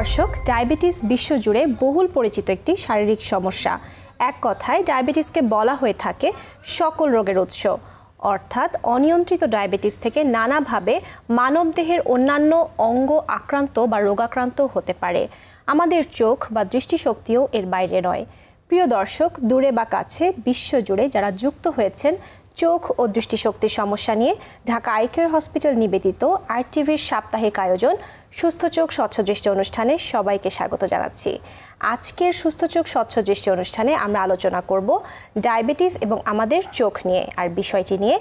দর্শক, ডায়াবেটিস বিশ্বজুড়ে বহুল পরিচিত একটি শারীরিক সমস্যা। এক কথায় ডায়াবেটিসকে বলা হয়ে থাকে সকল রোগের উৎস। অর্থাৎ অনিয়ন্ত্রিত ডায়াবেটিস থেকে নানাভাবে মানবদেহের অন্যান্য অঙ্গ আক্রান্ত বা রোগাক্রান্ত হতে পারে। আমাদের চোখ বা দৃষ্টিশক্তিও এর বাইরে নয়। প্রিয় দর্শক, দূরে বা কাছে বিশ্বজুড়ে যারা যুক্ত হয়েছেন চোখ ও দৃষ্টিশক্তির সমস্যা নিয়ে, ঢাকা আই কেয়ার হসপিটাল নিবেদিত আরটিভির সাপ্তাহিক আয়োজন সুস্থ চোখ স্বচ্ছ দৃষ্টি অনুষ্ঠানে সবাইকে স্বাগত জানাচ্ছি। আজকের সুস্থ চোখ স্বচ্ছ দৃষ্টি অনুষ্ঠানে আমরা আলোচনা করব ডায়াবেটিস এবং আমাদের চোখ নিয়ে। আর বিষয়টি নিয়ে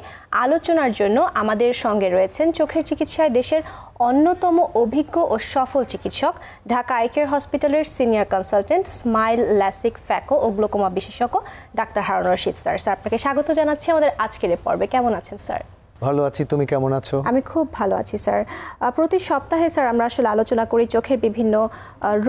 আলোচনার জন্য আমাদের সঙ্গে রয়েছেন চোখের চিকিৎসায় দেশের অন্যতম অভিজ্ঞ ও সফল চিকিৎসক, ঢাকা আই কেয়ার হসপিটালের senior consultant, smile, LASIK, phaco ও গ্লোকোমা বিশেষজ্ঞ doctor Harun Rashid sir. Sir, আপনাকে স্বাগত জানাচ্ছি আমাদের আজকের এই পর্বে। কেমন আছেন স্যার? ভালো আছি, তুমি কেমন আছো? আমি খুব ভালো আছি স্যার। প্রতি সপ্তাহে স্যার আমরা আসলে আলোচনা করি চোখের বিভিন্ন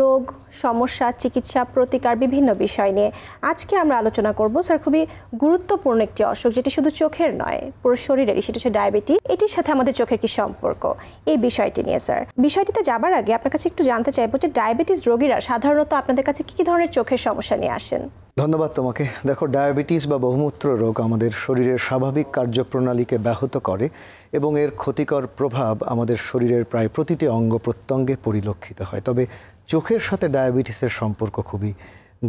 রোগ, সমস্যা, চিকিৎসা, প্রতিকার, বিভিন্ন বিষয় নিয়ে। আজকে আমরা আলোচনা করব স্যার খুবই গুরুত্বপূর্ণ একটি অসুখ, যেটি শুধু চোখের নয়, পুরো শরীরেরই, সেটা হচ্ছে ডায়াবেটিস। এটির সাথে আমাদের চোখের কি সম্পর্ক, এই বিষয়টি নিয়ে স্যার। বিষয়টিতে যাবার আগে আপনার কাছে একটু জানতে চাইবো যে ডায়াবেটিস রোগীরা সাধারণত আপনাদের কাছে কি ধরনের চোখের সমস্যা নিয়ে আসেন? ধন্যবাদ তোমাকে। দেখো, ডায়াবেটিস বা বহুমূত্র রোগ আমাদের শরীরের স্বাভাবিক কার্যপ্রণালীকে ব্যাহত করে এবং এর ক্ষতিকর প্রভাব আমাদের শরীরের প্রায় প্রতিটি অঙ্গ প্রত্যঙ্গে পরিলক্ষিত হয়। তবে চোখের সাথে ডায়াবেটিসের সম্পর্ক খুবই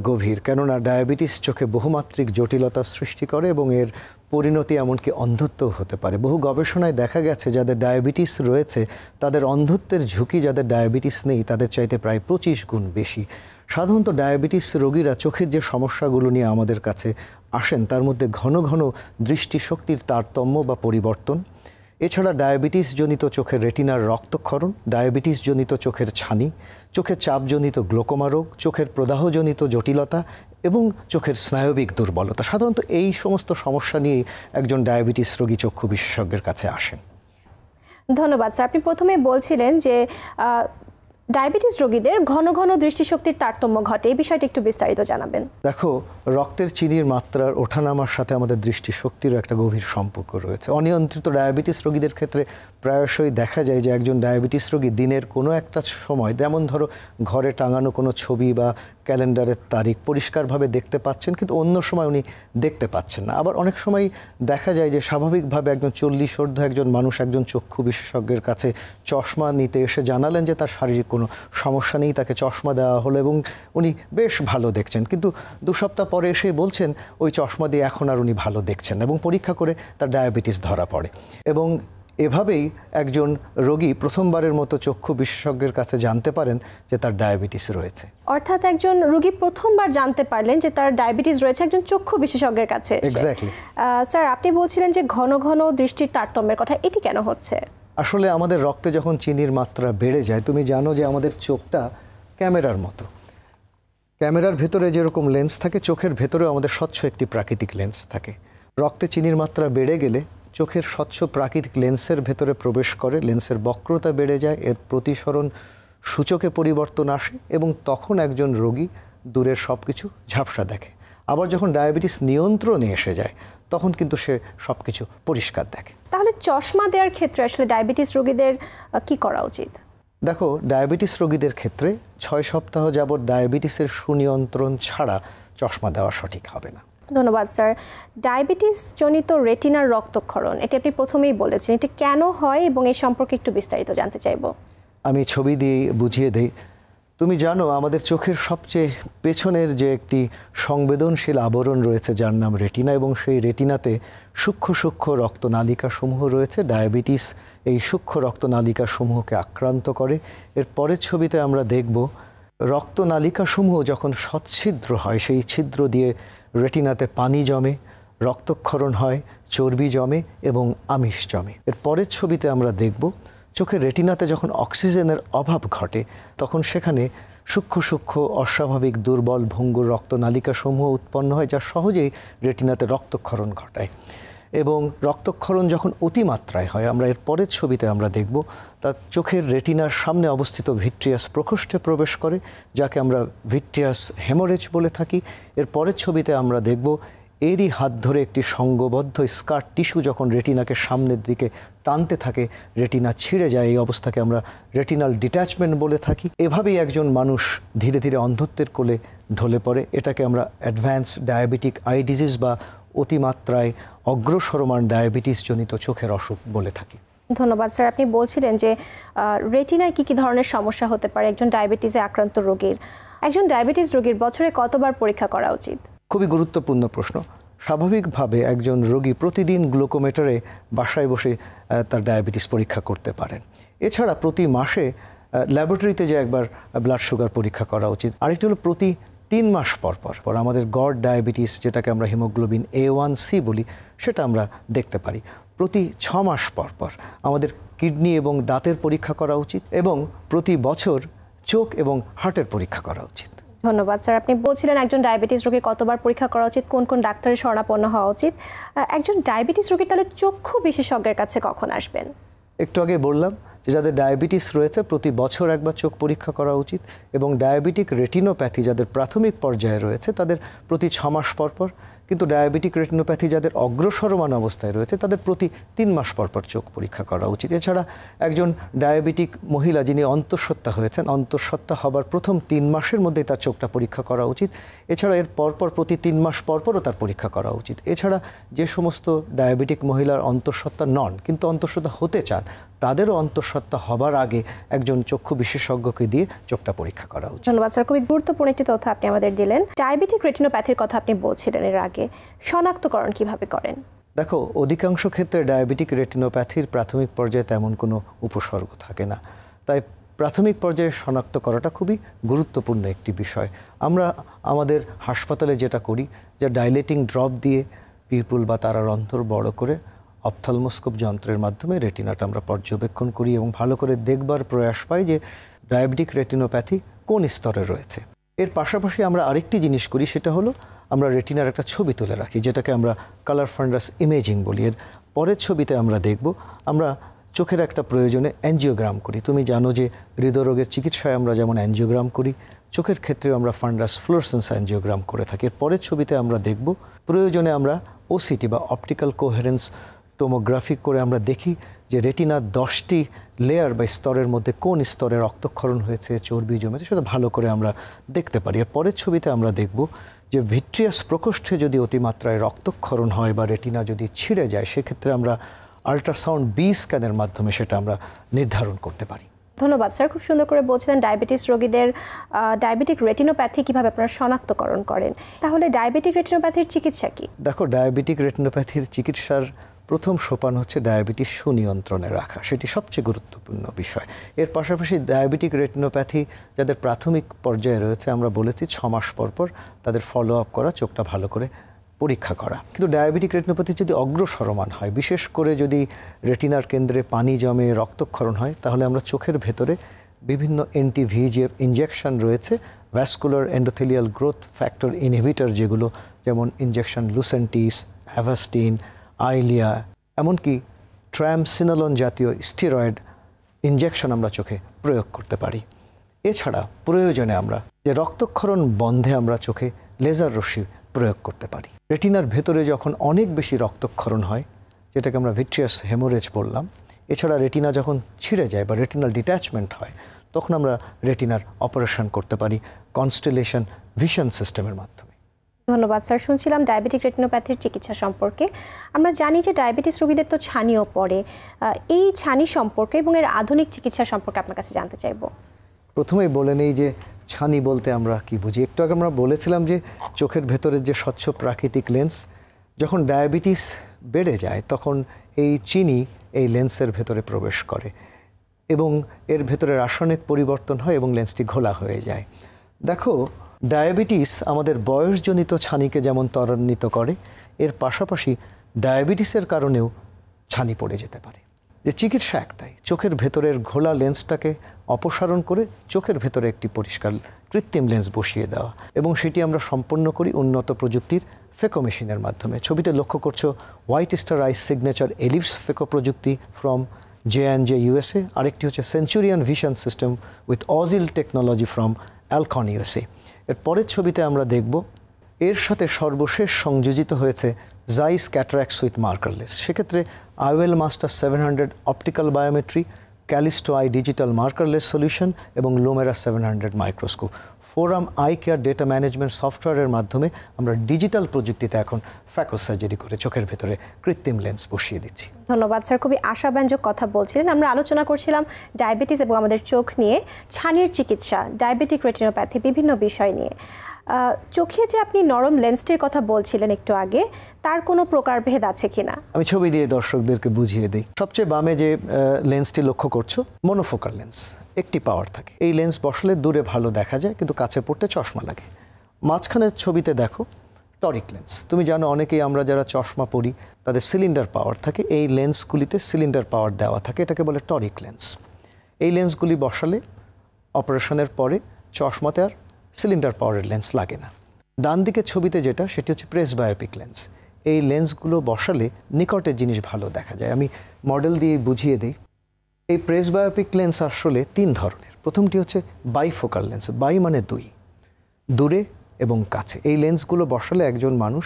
গভীর, কেননা ডায়াবেটিস চোখে বহুমাত্রিক জটিলতা সৃষ্টি করে এবং এর পরিণতি এমনকি অন্ধত্বও হতে পারে। বহু গবেষণায় দেখা গেছে যাদের ডায়াবেটিস রয়েছে তাদের অন্ধত্বের ঝুঁকি যাদের ডায়াবেটিস নেই তাদের চাইতে প্রায় 25 গুণ বেশি। সাধারণত ডায়াবেটিস রোগীরা চোখের যে সমস্যাগুলো নিয়ে আমাদের কাছে আসেন তার মধ্যে ঘন ঘন দৃষ্টিশক্তির তারতম্য বা পরিবর্তন, এছাড়া ডায়াবেটিসজনিত চোখের রেটিনার রক্তক্ষরণ, ডায়াবেটিসজনিত চোখের ছানি, চোখের চাপজনিত গ্লোকোমা রোগ, চোখের প্রদাহজনিত জটিলতা এবং চোখের স্নায়বিক দুর্বলতা। সাধারণত এই সমস্ত সমস্যা নিয়েই একজন ডায়াবেটিস রোগী চক্ষু বিশেষজ্ঞের কাছে আসেন। ধন্যবাদ স্যার। আপনি প্রথমে বলছিলেন যে ডায়াবেটিস রোগীদের ঘন ঘন দৃষ্টিশক্তির তারতম্য ঘটে, এই বিষয়টি একটু বিস্তারিত জানাবেন। দেখো, রক্তের চিনির মাত্রার ওঠানামার সাথে আমাদের দৃষ্টিশক্তিরও একটা গভীর সম্পর্ক রয়েছে। অনিয়ন্ত্রিত ডায়াবেটিস রোগীদের ক্ষেত্রে প্রায়শই দেখা যায় যে একজন ডায়াবেটিস রোগী দিনের কোনো একটা সময়, যেমন ধরো ঘরে টাঙানো কোনো ছবি বা ক্যালেন্ডারের তারিখ পরিষ্কারভাবে দেখতে পাচ্ছেন, কিন্তু অন্য সময় উনি দেখতে পাচ্ছেন না। আবার অনেক সময় দেখা যায় যে স্বাভাবিকভাবে একজন 40 ঊর্ধ্ব একজন মানুষ একজন চক্ষু বিশেষজ্ঞের কাছে চশমা নিতে এসে জানালেন যে তার শারীরিক কোনো সমস্যা নেই, তাকে চশমা দেওয়া হলো এবং উনি বেশ ভালো দেখছেন, কিন্তু 2 সপ্তাহ পরে এসে বলছেন ওই চশমা দিয়ে এখন আর উনি ভালো দেখছেন এবং পরীক্ষা করে তার ডায়াবেটিস ধরা পড়ে। এবং এভাবেই একজন রোগী প্রথমবারের মতো চক্ষু বিশেষজ্ঞের কাছে জানতে পারেন যে তার ডায়াবেটিস রয়েছে। অর্থাৎ একজন রোগী প্রথমবার জানতে পারলেন যে তার ডায়াবেটিস রয়েছে একজন চক্ষু বিশেষজ্ঞের কাছে। এক্স্যাক্টলি স্যার, আপনি বলছিলেন যে ঘন ঘন দৃষ্টির তারতম্যের কথা, এটি কেন হচ্ছে? আসলে আমাদের রক্তে যখন চিনির মাত্রা বেড়ে যায়, তুমি জানো যে আমাদের চোখটা ক্যামেরার মতো। ক্যামেরার ভেতরে যেরকম লেন্স থাকে, চোখের ভেতরেও আমাদের স্বচ্ছ একটি প্রাকৃতিক লেন্স থাকে। রক্তে চিনির মাত্রা বেড়ে গেলে চোখের স্বচ্ছ প্রাকৃতিক লেন্সের ভেতরে প্রবেশ করে, লেন্সের বক্রতা বেড়ে যায়, এর প্রতিসরণ সূচকে পরিবর্তন আসে এবং তখন একজন রোগী দূরের সব কিছু ঝাপসা দেখে। আবার যখন ডায়াবেটিস নিয়ন্ত্রণে এসে যায় তখন কিন্তু সে সব কিছু পরিষ্কার দেখে। তাহলে চশমা দেওয়ার ক্ষেত্রে আসলে ডায়াবেটিস রোগীদের কি করা উচিত? দেখো, ডায়াবেটিস রোগীদের ক্ষেত্রে 6 সপ্তাহ যাবৎ ডায়াবেটিসের সুনিয়ন্ত্রণ ছাড়া চশমা দেওয়া সঠিক হবে না। ধন্যবাদ স্যার। ডায়াবেটিস জনিত রেটিনার রক্তক্ষরণ, এটি আপনি প্রথমেই বলেছেন, এটি কেন হয় এবং এই সম্পর্কে একটু বিস্তারিত জানতে চাইব। আমি ছবি দিয়ে বুঝিয়ে দেই। তুমি জানো আমাদের চোখের সবচেয়ে পেছনের যে একটি সংবেদনশীল আবরণ রয়েছে যার নাম রেটিনা, এবং সেই রেটিনাতে সূক্ষ্ম সূক্ষ্ম রক্তনালিকাসমূহ রয়েছে। ডায়াবেটিস এই সূক্ষ্ম রক্তনালিকাসমূহকে আক্রান্ত করে। এর পরের ছবিতে আমরা দেখব রক্তনালিকাসমূহ যখন সচ্ছিদ্র হয়, সেই ছিদ্র দিয়ে রেটিনাতে পানি জমে, রক্তক্ষরণ হয়, চর্বি জমে এবং আমিষ জমে। এর পরের ছবিতে আমরা দেখব চোখের রেটিনাতে যখন অক্সিজেনের অভাব ঘটে তখন সেখানে সূক্ষ্ম সূক্ষ্ম অস্বাভাবিক দুর্বল ভঙ্গুর রক্তনালিকাসমূহ উৎপন্ন হয়, যা সহজেই রেটিনাতে রক্তক্ষরণ ঘটায়। এবং রক্তক্ষরণ যখন অতিমাত্রায় হয়, আমরা এর পরের ছবিতে আমরা দেখব তার চোখের রেটিনার সামনে অবস্থিত ভিট্রিয়াস প্রকোষ্ঠে প্রবেশ করে, যাকে আমরা ভিট্রিয়াস হেমোরেজ বলে থাকি। এর পরের ছবিতে আমরা দেখব এরই হাত ধরে একটি সংঘবদ্ধ স্কার টিস্যু যখন রেটিনাকে সামনের দিকে টানতে থাকে, রেটিনা ছিঁড়ে যায়। এই অবস্থাকে আমরা রেটিনাল ডিট্যাচমেন্ট বলে থাকি। এভাবেই একজন মানুষ ধীরে ধীরে অন্ধত্বের কোলে ঢলে পড়ে। এটাকে আমরা অ্যাডভান্স ডায়াবেটিক আই ডিজিজ বা অতিমাত্রায় অগ্রসরমান ডায়াবেটিস জনিত চোখের অসুখ বলে থাকি। ধন্যবাদ স্যার। আপনি বলছিলেন যে রেটিনায় কি ধরনের সমস্যা হতে পারে একজন ডায়াবেটিসে আক্রান্ত রোগীর। একজন ডায়াবেটিস রোগীর বছরে কতবার পরীক্ষা করা উচিত? খুবই গুরুত্বপূর্ণ প্রশ্ন। স্বাভাবিকভাবে একজন রোগী প্রতিদিন গ্লুকোমিটারে বাসায় বসে তার ডায়াবেটিস পরীক্ষা করতে পারেন। এছাড়া প্রতি মাসে ল্যাবরেটরিতে যে একবার ব্লাড সুগার পরীক্ষা করা উচিত। আরেকটি হলো প্রতি 3 মাস পর পর আমাদের গড় ডায়াবেটিস, যেটাকে আমরা হিমোগ্লোবিন A1C বলি, সেটা আমরা দেখতে পারি। প্রতি 6 মাস পর পর আমাদের কিডনি এবং দাঁতের পরীক্ষা করা উচিত এবং প্রতি বছর চোখ এবং হার্টের পরীক্ষা করা উচিত। ধন্যবাদ স্যার। আপনি বলছিলেন একজন ডায়াবেটিস রোগীর কতবার পরীক্ষা করা উচিত, কোন কোন ডাক্তারের শরণাপন্ন হওয়া উচিত। একজন ডায়াবেটিস রোগীর তাহলে চক্ষু বিশেষজ্ঞের কাছে কখন আসবেন? একটু আগে বললাম যে যাদের ডায়াবেটিস রয়েছে প্রতি বছর একবার চোখ পরীক্ষা করা উচিত এবং ডায়াবেটিক রেটিনোপ্যাথি যাদের প্রাথমিক পর্যায়ে রয়েছে তাদের প্রতি 6 মাস পর পর, কিন্তু ডায়াবেটিক রেটিনোপ্যাথি যাদের অগ্রসরমান অবস্থায় রয়েছে তাদের প্রতি 3 মাস পর পর চোখ পরীক্ষা করা উচিত। এছাড়া একজন ডায়াবেটিক মহিলা যিনি অন্তঃসত্ত্বা হয়েছেন, অন্তঃসত্ত্বা হবার প্রথম 3 মাসের মধ্যেই তার চোখটা পরীক্ষা করা উচিত। এছাড়া এর পরপর প্রতি 3 মাস পরপরও তার পরীক্ষা করা উচিত। এছাড়া যে সমস্ত ডায়াবেটিক মহিলার অন্তঃসত্ত্বা নন কিন্তু অন্তঃসত্ত্বা হতে চান, তাদেরও অন্তঃসত্ত্বা হবার আগে একজন চক্ষু বিশেষজ্ঞকে দিয়ে চোখটা পরীক্ষা করা উচিত। ধন্যবাদ স্যার। খুবই গুরুত্বপূর্ণ একটি তথ্য আপনি আমাদের দিলেন। ডায়াবেটিক রেটিনোপ্যাথির কথা আপনি বলছিলেন এর আগে, শনাক্তকরণ কিভাবে করেন? দেখো, অধিকাংশ ক্ষেত্রে ডায়াবেটিক রেটিনোপ্যাথির প্রাথমিক পর্যায়ে তেমন কোনো উপসর্গ থাকে না, তাই প্রাথমিক পর্যায়ে শনাক্ত করাটা খুবই গুরুত্বপূর্ণ একটি বিষয়। আমরা আমাদের হাসপাতালে যেটা করি যে ডাইলেটিং ড্রপ দিয়ে পিপুল বা তারার অন্তর বড় করে অপথলমোস্কোপ যন্ত্রের মাধ্যমে রেটিনাটা আমরা পর্যবেক্ষণ করি এবং ভালো করে দেখবার প্রয়াস পাই যে ডায়াবেটিক রেটিনোপ্যাথি কোন স্তরে রয়েছে। এর পাশাপাশি আমরা আরেকটি জিনিস করি, সেটা হলো আমরা রেটিনার একটা ছবি তুলে রাখি, যেটাকে আমরা কালার ফান্ডাস ইমেজিং বলি। এর পরের ছবিতে আমরা দেখব আমরা চোখের একটা প্রয়োজনে অ্যাঞ্জিওগ্রাম করি। তুমি জানো যে হৃদরোগের চিকিৎসায় আমরা যেমন অ্যাঞ্জিওগ্রাম করি, চোখের ক্ষেত্রে আমরা ফান্ডাস ফ্লোরসেন্স অ্যাঞ্জিওগ্রাম করে থাকি। এর পরের ছবিতে আমরা দেখব প্রয়োজনে আমরা ওসিটি বা অপটিক্যাল কোহেরেন্স টোমোগ্রাফি করে আমরা দেখি যে রেটিনার 10টি লেয়ার বা স্তরের মধ্যে কোন স্তরে রক্তক্ষরণ হয়েছে, চর্বি জমেছে, সেটা ভালো করে আমরা দেখতে পারি। এর পরের ছবিতে আমরা দেখব যে ভিট্রিয়াস প্রকোষ্ঠে যদি অতিমাত্রায় রক্তক্ষরণ হয় বা রেটিনা যদি ছিঁড়ে যায়, সেক্ষেত্রে আমরা আল্ট্রাসাউন্ড বি স্ক্যানের মাধ্যমে সেটা আমরা নির্ধারণ করতে পারি। ধন্যবাদ স্যার। খুব সুন্দর করে বলছিলেন ডায়াবেটিস রোগীদের ডায়াবেটিক রেটিনোপ্যাথি কিভাবে আপনারা শনাক্তকরণ করেন। তাহলে ডায়াবেটিক রেটিনোপ্যাথির চিকিৎসা কি? দেখো, ডায়াবেটিক রেটিনোপ্যাথির চিকিৎসার প্রথম সোপান হচ্ছে ডায়াবেটিস সুনিয়ন্ত্রণে রাখা, সেটি সবচেয়ে গুরুত্বপূর্ণ বিষয়। এর পাশাপাশি ডায়াবেটিক রেটিনোপ্যাথি যাদের প্রাথমিক পর্যায়ে রয়েছে, আমরা বলেছি 6 মাস পর পর তাদের ফলো আপ করা, চোখটা ভালো করে পরীক্ষা করা। কিন্তু ডায়াবেটিক রেটিনোপ্যাথি যদি অগ্রসরমান হয়, বিশেষ করে যদি রেটিনার কেন্দ্রে পানি জমে রক্তক্ষরণ হয়, তাহলে আমরা চোখের ভেতরে বিভিন্ন অ্যান্টি-VEGF ইনজেকশন রয়েছে, vascular endothelial growth factor inhibitor, যেগুলো যেমন ইনজেকশন লুসেন্টিস, অ্যাভাস্টিন, আইলিয়া, এমনকি ট্রামসিনোলন জাতীয় স্টেরয়েড ইনজেকশন আমরা চোখে প্রয়োগ করতে পারি। এছাড়া প্রয়োজনে আমরা যে রক্তক্ষরণ বন্ধে আমরা চোখে লেজার রশ্মি প্রয়োগ করতে পারি। রেটিনার ভেতরে যখন অনেক বেশি রক্তক্ষরণ হয়, যেটাকে আমরা ভিট্রিয়াস হেমোরেজ বললাম, এছাড়া রেটিনা যখন ছিঁড়ে যায় বা রেটিনাল ডিট্যাচমেন্ট হয়, তখন আমরা রেটিনার অপারেশন করতে পারি কনস্টেলেশন ভিশন সিস্টেমের মাধ্যমে। ধন্যবাদ স্যার। শুনছিলাম ডায়াবেটিক রেটিনোপ্যাথির চিকিৎসা সম্পর্কে। আমরা জানি যে ডায়াবেটিস রোগীদের তো ছানিও পড়ে, এই ছানি সম্পর্কে এবং এর আধুনিক চিকিৎসা সম্পর্কে আপনার কাছে জানতে চাইব। প্রথমেই বলে নেই যে ছানি বলতে আমরা কি বুঝি। একটু আগে আমরা বলেছিলাম যে চোখের ভেতরের যে স্বচ্ছ প্রাকৃতিক লেন্স, যখন ডায়াবেটিস বেড়ে যায় তখন এই চিনি এই লেন্সের ভেতরে প্রবেশ করে এবং এর ভেতরে রাসায়নিক পরিবর্তন হয় এবং লেন্সটি ঘোলা হয়ে যায়। দেখো, ডায়াবেটিস আমাদের বয়সজনিত ছানিকে যেমন ত্বরান্বিত করে, এর পাশাপাশি ডায়াবেটিসের কারণেও ছানি পড়ে যেতে পারে। যে চিকিৎসা একটাই, চোখের ভেতরের ঘোলা লেন্সটাকে অপসারণ করে চোখের ভেতরে একটি পরিষ্কার কৃত্রিম লেন্স বসিয়ে দেওয়া, এবং সেটি আমরা সম্পন্ন করি উন্নত প্রযুক্তির ফেকো মেশিনের মাধ্যমে। ছবিতে লক্ষ্য করছো white star ice signature ellips phaco প্রযুক্তি ফ্রম J&J USA, আরেকটি হচ্ছে Centurion vision system with OZil technology from Alcon USA। এর পরের ছবিতে আমরা দেখব এর সাথে সর্বশেষ সংযোজিত হয়েছে জাইস ক্যাটারাক্ট উইথ মার্কারলেস। সেক্ষেত্রে IOLMaster 700 optical biometry, Callisto eye digital markerless solution এবং Lumera 700 microscope, Forum eye care data management সফটওয়্যারের মাধ্যমে আমরা ডিজিটাল প্রযুক্তিতে এখন ফ্যাকো সার্জারি করে চোখের ভেতরে কৃত্রিম লেন্স বসিয়ে দিচ্ছি। ধন্যবাদ স্যার, খুবই আশাব্যঞ্জক কথা বলছিলেন। আমরা আলোচনা করছিলাম ডায়াবেটিস এবং আমাদের চোখ নিয়ে, ছানির চিকিৎসা, ডায়াবেটিক রেটিনোপ্যাথি, বিভিন্ন বিষয় নিয়ে। চোখে যে আপনি নরম লেন্সটির কথা বলছিলেন একটু আগে, তার কোনো প্রকারভেদ আছে কিনা? আমি ছবি দিয়ে দর্শকদেরকে বুঝিয়ে দিই। সবচেয়ে বামে যে লেন্সটি লক্ষ্য করছো, মনোফোকাল লেন্স, একটি পাওয়ার থাকে। এই লেন্স বসলে দূরে ভালো দেখা যায়, কিন্তু কাছে পড়তে চশমা লাগে। মাঝখানের ছবিতে দেখো টরিক লেন্স। তুমি জানো অনেকেই আমরা যারা চশমা পরি তাদের সিলিন্ডার পাওয়ার থাকে, এই লেন্সগুলিতে সিলিন্ডার পাওয়ার দেওয়া থাকে, এটাকে বলে টরিক লেন্স। এই লেন্সগুলি বসালে অপারেশনের পরে চশমাতে আর সিলিন্ডার পাওয়ারের লেন্স লাগে না। ডান দিকের ছবিতে যেটা, সেটি হচ্ছে প্রেসবায়োপিক লেন্স। এই লেন্সগুলো বসালে নিকটের জিনিস ভালো দেখা যায়। আমি মডেল দিয়ে বুঝিয়ে দিই। এই প্রেসবায়োপিক লেন্স আসলে 3 ধরনের। প্রথমটি হচ্ছে বাইফোকাল লেন্স, বাই মানে 2, দূরে এবং কাছে। এই লেন্সগুলো বসালে একজন মানুষ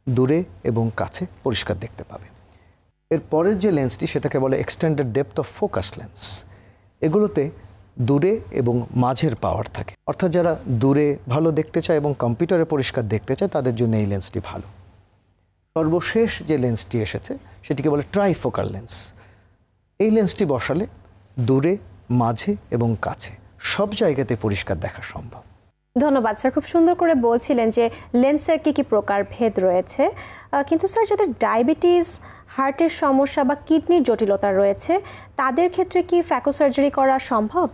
দূরে এবং কাছে পরিষ্কার দেখতে পাবে। এর পরের যে লেন্সটি, সেটাকে বলে extended depth of focus lens. এগুলোতে দূরে এবং মাঝের পাওয়ার থাকে, অর্থাৎ যারা দূরে ভালো দেখতে চায় এবং কম্পিউটারে পরিষ্কার দেখতে চায় তাদের জন্য এই লেন্সটি ভালো। সর্বশেষ যে লেন্সটি এসেছে সেটিকে বলে ট্রাইফোকাল লেন্স। এই লেন্সটি বসালে দূরে, মাঝে এবং কাছে সব জায়গাতে পরিষ্কার দেখা সম্ভব। ধন্যবাদ স্যার, খুব সুন্দর করে বলছিলেন যে লেন্সের কি প্রকার ভেদ রয়েছে। কিন্তু স্যার, যাদের ডায়াবেটিস, হার্টের সমস্যা বা কিডনির জটিলতা রয়েছে, তাদের ক্ষেত্রে কি ফ্যাকো সার্জারি করা সম্ভব?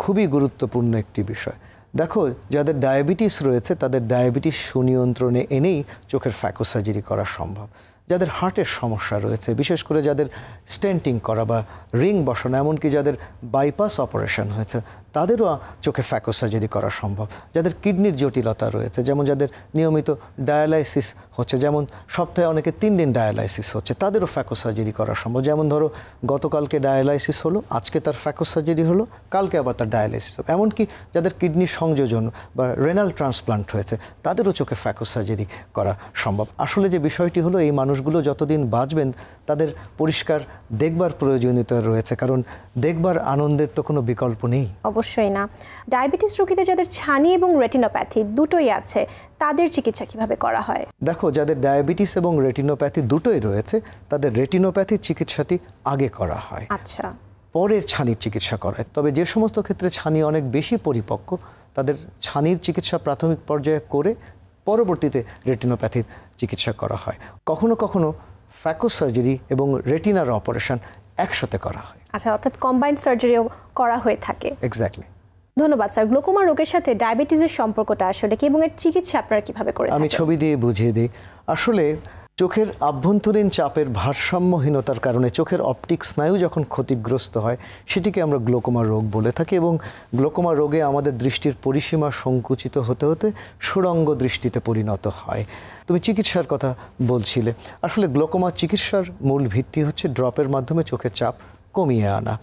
খুবই গুরুত্বপূর্ণ একটি বিষয়। দেখো, যাদের ডায়াবেটিস রয়েছে তাদের ডায়াবেটিস সুনিয়ন্ত্রণে এনেই চোখের ফ্যাকো সার্জারি করা সম্ভব। যাদের হার্টের সমস্যা রয়েছে, বিশেষ করে যাদের স্টেন্টিং করা বা রিং বসানো, এমনকি যাদের বাইপাস অপারেশন হয়েছে, তাদেরও চোখে ফ্যাকো সার্জারি করা সম্ভব। যাদের কিডনির জটিলতা রয়েছে, যেমন যাদের নিয়মিত ডায়ালাইসিস হচ্ছে, যেমন সপ্তাহে অনেকে 3 দিন ডায়ালাইসিস হচ্ছে, তাদেরও ফ্যাকো সার্জারি করা সম্ভব। যেমন ধরো গতকালকে ডায়ালাইসিস হলো, আজকে তার ফ্যাকো সার্জারি হলো, কালকে আবার তার ডায়ালাইসিস হবে। এমনকি যাদের কিডনির সংযোজন বা রেনাল ট্রান্সপ্লান্ট হয়েছে, তাদেরও চোখে ফ্যাকো সার্জারি করা সম্ভব। আসলে যে বিষয়টি হলো, এই মানুষগুলো যতদিন বাঁচবেন তাদের পরিষ্কার দেখবার প্রয়োজনীয়তা রয়েছে, কারণ দেখবার আনন্দের তো কোনো বিকল্প নেই। অবশ্যই না। ডায়াবেটিস রোগীদের যাদের ছানি এবং রেটিনোপ্যাথি দুটোই আছে, তাদের চিকিৎসা কিভাবে করা হয়? দেখো, যাদের ডায়াবেটিস এবং রেটিনোপ্যাথি দুটোই রয়েছে, তাদের রেটিনোপ্যাথির চিকিৎসাটি আগে করা হয়, আচ্ছা, পরে ছানির চিকিৎসা করা হয়। তবে যে সমস্ত ক্ষেত্রে ছানি অনেক বেশি পরিপক্ক, তাদের ছানির চিকিৎসা প্রাথমিক পর্যায়ে করে পরবর্তীতে রেটিনোপ্যাথির চিকিৎসা করা হয়। কখনো কখনো ফ্যাকো সার্জারি এবং রেটিনার অপারেশন একসাথে করা হয়। আচ্ছা, অর্থাৎ কম্বাইন্ড সার্জারিও করা হয়ে থাকে। এক্স্যাক্টলি। ধন্যবাদ স্যার। গ্লোকোমা রোগের সাথে ডায়াবেটিসের সম্পর্কটা আসলে কি এবং এর চিকিৎসা আপনারা কিভাবে করে থাকেন? আমি ছবি দিয়ে বুঝিয়ে দিই। আসলে চোখের আভ্যন্তরীণ চাপের ভারসাম্যহীনতার কারণে চোখের অপটিক স্নায়ু যখন ক্ষতিগ্রস্ত হয়, সেটিকে আমরা গ্লোকোমা রোগ বলে থাকি। এবং গ্লোকোমা রোগে আমাদের দৃষ্টির পরিসীমা সংকুচিত হতে হতে সুড়ঙ্গ দৃষ্টিতে পরিণত হয়। তুমি চিকিৎসার কথা বলছিলে। আসলে গ্লোকোমা চিকিৎসার মূল ভিত্তি হচ্ছে ড্রপের মাধ্যমে চোখের চাপ কমিয়ে আনা।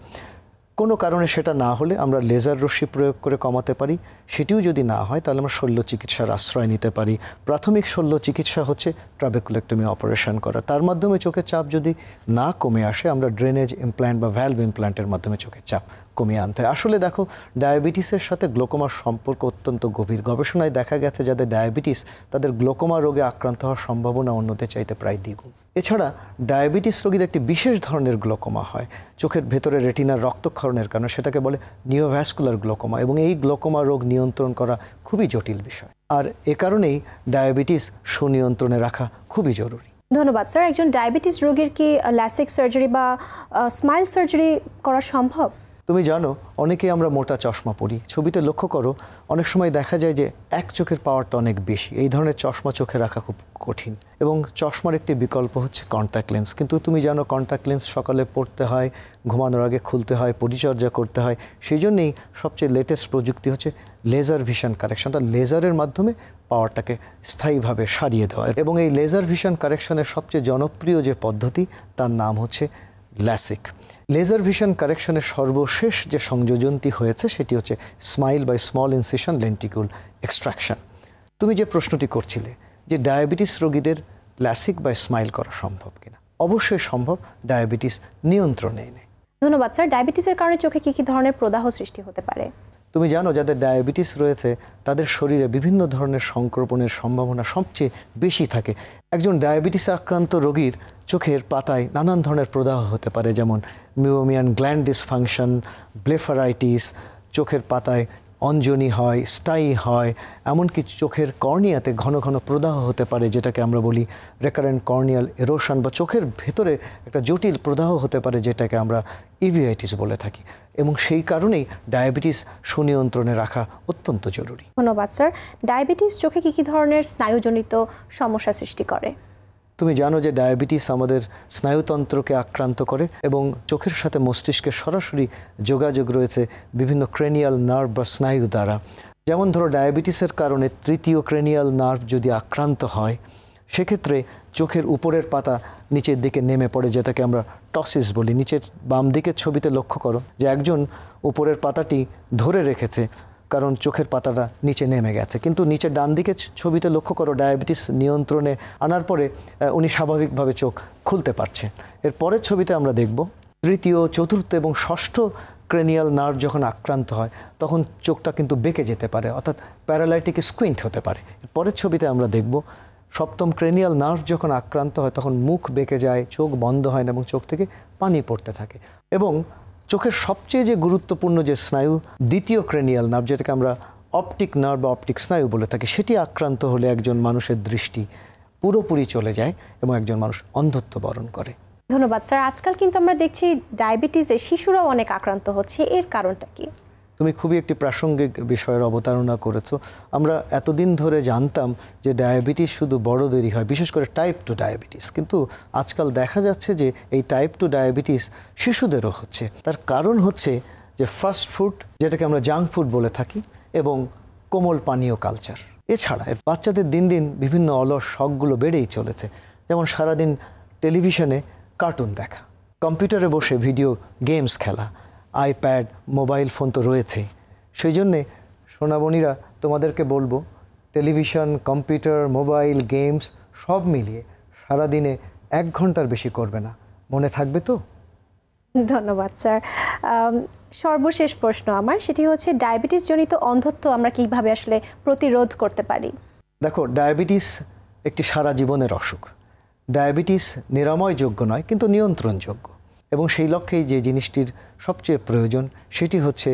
কোনো কারণে সেটা না হলে আমরা লেজার রশ্মি প্রয়োগ করে কমাতে পারি। সেটিও যদি না হয় তাহলে আমরা শল্য চিকিৎসার আশ্রয় নিতে পারি। প্রাথমিক শল্য চিকিৎসা হচ্ছে ট্রাবেকুলেক্টমি অপারেশন করা। তার মাধ্যমে চোখের চাপ যদি না কমে আসে, আমরা ড্রেনেজ ইমপ্ল্যান্ট বা ভ্যালভ ইমপ্ল্যান্টের মাধ্যমে চোখের চাপ কমিয়ে আনতে হয়। আসলে দেখো, ডায়াবেটিসের সাথে গ্লোকোমার সম্পর্ক অত্যন্ত গভীর। গবেষণায় দেখা গেছে যাদের ডায়াবেটিস, তাদের গ্লোকোমা রোগে আক্রান্ত হওয়ার সম্ভাবনা অন্যদের চাইতে প্রায় দ্বিগুণ। এছাড়া ডায়াবেটিস রোগীদের একটি বিশেষ ধরনের গ্লোকোমা হয় চোখের ভেতরে রেটিনার রক্তক্ষরণের কারণে, সেটাকে বলে নিওভ্যাসকুলার গ্লোকোমা। এবং এই গ্লোকোমা রোগ নিয়ন্ত্রণ করা খুবই জটিল বিষয়, আর এ কারণেই ডায়াবেটিস সুনিয়ন্ত্রণে রাখা খুবই জরুরি। ধন্যবাদ স্যার। একজন ডায়াবেটিস রোগীর কি ল্যাসিক সার্জারি বা স্মাইল সার্জারি করা সম্ভব? তুমি জানো, অনেকেই আমরা মোটা চশমা পরি। ছবিতে লক্ষ্য করো, অনেক সময় দেখা যায় যে এক চোখের পাওয়ারটা অনেক বেশি। এই ধরনের চশমা চোখে রাখা খুব কঠিন, এবং চশমার একটি বিকল্প হচ্ছে কন্ট্যাক্ট লেন্স। কিন্তু তুমি জানো, কন্ট্যাক্ট লেন্স সকালে পড়তে হয়, ঘুমানোর আগে খুলতে হয়, পরিচর্যা করতে হয়। সেই জন্যেই সবচেয়ে লেটেস্ট প্রযুক্তি হচ্ছে লেজার ভিশন কারেকশনটা, লেজারের মাধ্যমে পাওয়ারটাকে স্থায়ীভাবে সারিয়ে দেওয়া। এবং এই লেজার ভিশন কারেকশনের সবচেয়ে জনপ্রিয় যে পদ্ধতি, তার নাম হচ্ছে ল্যাসিক। লেজার ভিশন কারেকশনের সর্বশেষ যে সংযোজনটি হয়েছে সেটি হচ্ছে smile by small incision lenticule extraction. তুমি যে প্রশ্নটি করছিলে যে ডায়াবেটিস রোগীদের ল্যাসিক বা স্মাইল করা সম্ভব কিনা, অবশ্যই সম্ভব, ডায়াবেটিস নিয়ন্ত্রণে এনে। ধন্যবাদ স্যার। ডায়াবেটিসের কারণে চোখে কি কি ধরনের প্রদাহ সৃষ্টি হতে পারে? তুমি জানো যাদের ডায়াবেটিস রয়েছে তাদের শরীরে বিভিন্ন ধরনের সংক্রমণের সম্ভাবনা সবচেয়ে বেশি থাকে। একজন ডায়াবেটিস আক্রান্ত রোগীর চোখের পাতায় নানান ধরনের প্রদাহ হতে পারে, যেমন মিওমিয়ান গ্ল্যান্ড ডিসফাংশন, ব্লেফারাইটিস, চোখের পাতায় অঞ্জনি হয়, স্টাই হয়, এমনকি চোখের কর্নিয়াতে ঘন ঘন প্রদাহ হতে পারে, যেটাকে আমরা বলি রেকারেন্ট কর্নিয়াল এরোশন, বা চোখের ভেতরে একটা জটিল প্রদাহ হতে পারে, যেটাকে আমরা ইভিআইটিস বলে থাকি। এবং সেই কারণেই ডায়াবেটিস সুনিয়ন্ত্রণে রাখা অত্যন্ত জরুরি। ধন্যবাদ স্যার। ডায়াবেটিস চোখে কি কি ধরনের স্নায়ুজনিত সমস্যা সৃষ্টি করে? তুমি জানো যে ডায়াবেটিস আমাদের স্নায়ুতন্ত্রকে আক্রান্ত করে এবং চোখের সাথে মস্তিষ্কের সরাসরি যোগাযোগ রয়েছে বিভিন্ন ক্রেনিয়াল নার্ভ বা স্নায়ু দ্বারা। যেমন ধরো ডায়াবেটিসের কারণে তৃতীয় ক্রেনিয়াল নার্ভ যদি আক্রান্ত হয়, সেক্ষেত্রে চোখের উপরের পাতা নিচের দিকে নেমে পড়ে, যেটাকে আমরা টসিস বলি। নিচের বাম দিকের ছবিতে লক্ষ্য করো যে একজন উপরের পাতাটি ধরে রেখেছে, কারণ চোখের পাতাটা নিচে নেমে গেছে। কিন্তু নিচের ডান দিকের ছবিতে লক্ষ্য করো, ডায়াবেটিস নিয়ন্ত্রণে আনার পরে উনি স্বাভাবিকভাবে চোখ খুলতে পারছে। এর পরের ছবিতে আমরা দেখব তৃতীয়, চতুর্থ এবং ষষ্ঠ ক্রেনিয়াল নার্ভ যখন আক্রান্ত হয় তখন চোখটা কিন্তু বেঁকে যেতে পারে, অর্থাৎ প্যারালাইটিক স্কুইন্ট হতে পারে। এর পরের ছবিতে আমরা দেখব সপ্তম ক্রেনিয়াল নার্ভ যখন আক্রান্ত হয় তখন মুখ বেঁকে যায়, চোখ বন্ধ হয় না এবং চোখ থেকে পানি পড়তে থাকে। এবং চোখের সবচেয়ে যে গুরুত্বপূর্ণ যে স্নায়ু, দ্বিতীয় ক্রেনিয়াল নার্ভ, যেটাকে আমরা অপটিক নার্ভ বা অপটিক স্নায়ু বলে থাকি, সেটি আক্রান্ত হলে একজন মানুষের দৃষ্টি পুরোপুরি চলে যায় এবং একজন মানুষ অন্ধত্ব বরণ করে। ধন্যবাদ স্যার। আজকাল কিন্তু আমরা দেখছি ডায়াবেটিসে শিশুরাও অনেক আক্রান্ত হচ্ছে, এর কারণটা কি? তুমি খুবই একটি প্রাসঙ্গিক বিষয়ের অবতারণা করেছো। আমরা এতদিন ধরে জানতাম যে ডায়াবেটিস শুধু বড়দেরই হয়, বিশেষ করে টাইপ 2 ডায়াবেটিস, কিন্তু আজকাল দেখা যাচ্ছে যে এই টাইপ 2 ডায়াবেটিস শিশুদেরও হচ্ছে। তার কারণ হচ্ছে যে ফাস্ট ফুড, যেটাকে আমরা জাঙ্ক ফুড বলে থাকি, এবং কোমল পানীয় কালচার। এছাড়া বাচ্চাদের দিন দিন বিভিন্ন অলস শখগুলো বেড়েই চলেছে, যেমন সারাদিন টেলিভিশনে কার্টুন দেখা, কম্পিউটারে বসে ভিডিও গেমস খেলা, আইপ্যাড, মোবাইল ফোন তো রয়েছে। সেই জন্যে সোনামণিরা তোমাদেরকে বলবো, টেলিভিশন, কম্পিউটার, মোবাইল, গেমস সব মিলিয়ে সারাদিনে 1 ঘন্টার বেশি করবে না। মনে থাকবে তো? ধন্যবাদ স্যার। সর্বশেষ প্রশ্ন আমার, সেটি হচ্ছে ডায়াবেটিস জনিত অন্ধত্ব আমরা কিভাবে আসলে প্রতিরোধ করতে পারি? দেখো, ডায়াবেটিস একটি সারা জীবনের অসুখ। ডায়াবেটিস নিরাময়যোগ্য নয়, কিন্তু নিয়ন্ত্রণযোগ্য। এবং সেই লক্ষ্যেই যে জিনিসটির সবচেয়ে প্রয়োজন সেটি হচ্ছে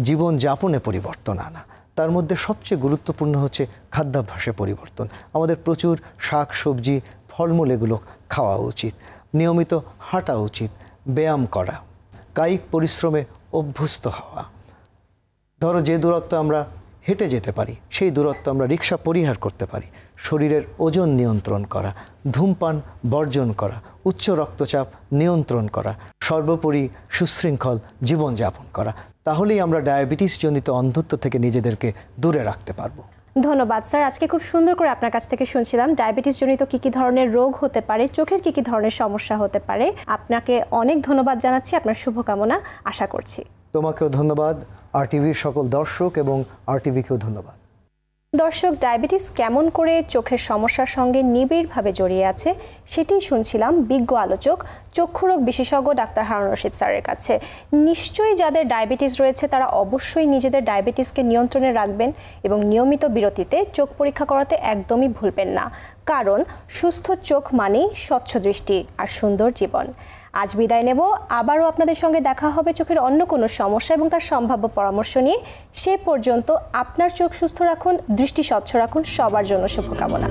জীবনযাপনে পরিবর্তন আনা। তার মধ্যে সবচেয়ে গুরুত্বপূর্ণ হচ্ছে খাদ্যাভ্যাসে পরিবর্তন। আমাদের প্রচুর শাক সবজি, ফলমূল এগুলো খাওয়া উচিত, নিয়মিত হাঁটা উচিত, ব্যায়াম করা, কায়িক পরিশ্রমে অভ্যস্ত হওয়া। ধরো যে দূরত্ব আমরা হেঁটে যেতে পারি সেই দূরত্ব আমরা রিক্সা পরিহার করতে পারি। শরীরের ওজন নিয়ন্ত্রণ করা, ধূমপান বর্জন করা, উচ্চ রক্তচাপ নিয়ন্ত্রণ করা, সর্বোপরি সুশৃঙ্খল জীবনযাপন করা। তাহলেই আমরা ডায়াবেটিস জনিত অন্ধত্ব থেকে নিজেদেরকে দূরে রাখতে পারবো। ধন্যবাদ স্যার। আজকে খুব সুন্দর করে আপনার কাছ থেকে শুনছিলাম ডায়াবেটিস জনিত কি কি ধরনের রোগ হতে পারে, চোখের কি কি ধরনের সমস্যা হতে পারে। আপনাকে অনেক ধন্যবাদ জানাচ্ছি, আপনার শুভকামনা আশা করছি। তোমাকেও ধন্যবাদ, আরটিভির সকল দর্শক এবং আরটিভিকেও ধন্যবাদ। দর্শক, ডায়াবেটিস কেমন করে চোখের সমস্যার সঙ্গে নিবিড়ভাবে জড়িয়ে আছে সেটাই শুনছিলাম বিজ্ঞ আলোচক, চক্ষুরোগ বিশেষজ্ঞ ডাক্তার হারুন রশিদ স্যারের কাছে। নিশ্চয়ই যাদের ডায়াবেটিস রয়েছে তারা অবশ্যই নিজেদের ডায়াবেটিসকে নিয়ন্ত্রণে রাখবেন এবং নিয়মিত বিরতিতে চোখ পরীক্ষা করাতে একদমই ভুলবেন না, কারণ সুস্থ চোখ মানেই স্বচ্ছ দৃষ্টি আর সুন্দর জীবন। আজ বিদায় নেব, আবারও আপনাদের সঙ্গে দেখা হবে চোখের অন্য কোনো সমস্যা এবং তার সম্ভাব্য পরামর্শ নিয়ে। সে পর্যন্ত আপনার চোখ সুস্থ রাখুন, দৃষ্টি স্বচ্ছ রাখুন, সবার জন্য শুভকামনা।